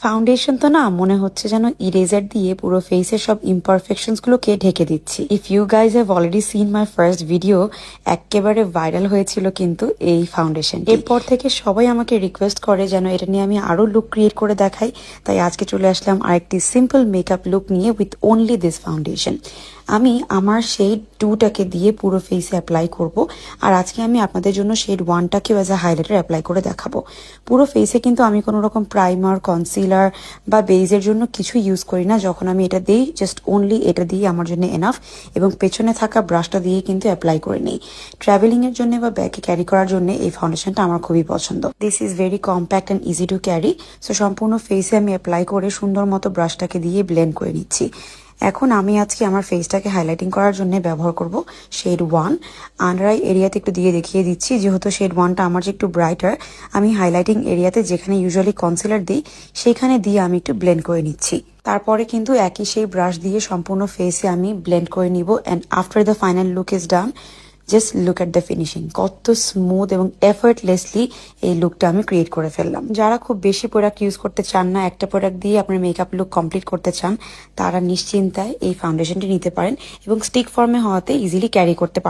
Foundation তো না মনে হচ্ছে যেন ইরেজার দিয়ে পুরো ফেসের সব ইমপারফেকশনস গুলোকে ঢেকে দিচ্ছি। If you guys have already seen my first video, একেবারে ভাইরাল হয়েছিল কিন্তু এই ফাউন্ডেশন। এরপর থেকে সবাই আমাকে রিকোয়েস্ট করে যেন এটা নিয়ে আমি আরো লুক ক্রিয়েট করে দেখাই, তাই আজকে চলে আসলাম আরেকটি সিম্পল মেকআপ লুক নিয়ে উইথ অনলি দিস ফাউন্ডেশন। আমি আমার শেড 2টাকে দিয়ে পুরো ফেসে অ্যাপ্লাই করব, আর আজকে আমি আপনাদের জন্য শেড 1টাকেও অ্যাজ আ হাইলাইটার অ্যাপ্লাই করে দেখাবো। পুরো ফেসে কিন্তু আমি কোনো রকম প্রাইমার, কনসিলার বা বেজের জন্য কিছু ইউজ করি না। যখন আমি এটা দিই জাস্ট অনলি এটা দিয়ে আমার জন্য এনাফ, এবং পেছনে থাকা ব্রাশটা দিয়ে কিন্তু অ্যাপ্লাই করে নিই। ট্রাভেলিং এর জন্য বা ব্যাগে ক্যারি করার জন্য এই ফাউন্ডেশনটা আমার খুবই পছন্দ। This is very compact and easy to carry. So সম্পূর্ণ ফেসে আমি অ্যাপ্লাই করে সুন্দর মতো ব্রাশটাকে দিয়ে ব্লেন্ড করে নিচ্ছি। এখন আমি আজকে আমার ফেসটাকে হাইলাইটিং করার জন্য ব্যবহার করব শেড 1। আন্ডার আই এরিয়াতে একটু দিয়ে দেখিয়ে দিচ্ছি, যেহেতু শেড 1টা আমার যে একটু ব্রাইটার, আমি হাইলাইটিং এরিয়াতে যেখানে ইউজুয়ালি কনসিলার দিই সেখানে দিয়ে আমি একটু ব্লেন্ড করে নিচ্ছি। তারপরে কিন্তু একই সেই ব্রাশ দিয়ে সম্পূর্ণ ফেসে আমি ব্লেন্ড করে নিব। And after the final look is done, just look at the finishing. কত স্মুথ এবং এফার্টলেসলি এই লুকটা আমি ক্রিয়েট করে ফেললাম। যারা খুব বেশি প্রোডাক্ট ইউজ করতে চান না, একটা প্রোডাক্ট দিয়ে আপনার মেকআপ লুক কমপ্লিট করতে চান, তারা নিশ্চিন্তায় এই ফাউন্ডেশনটি নিতে পারেন এবং স্টিক ফর্মে হওয়াতে ইজিলি ক্যারি করতে পারেন।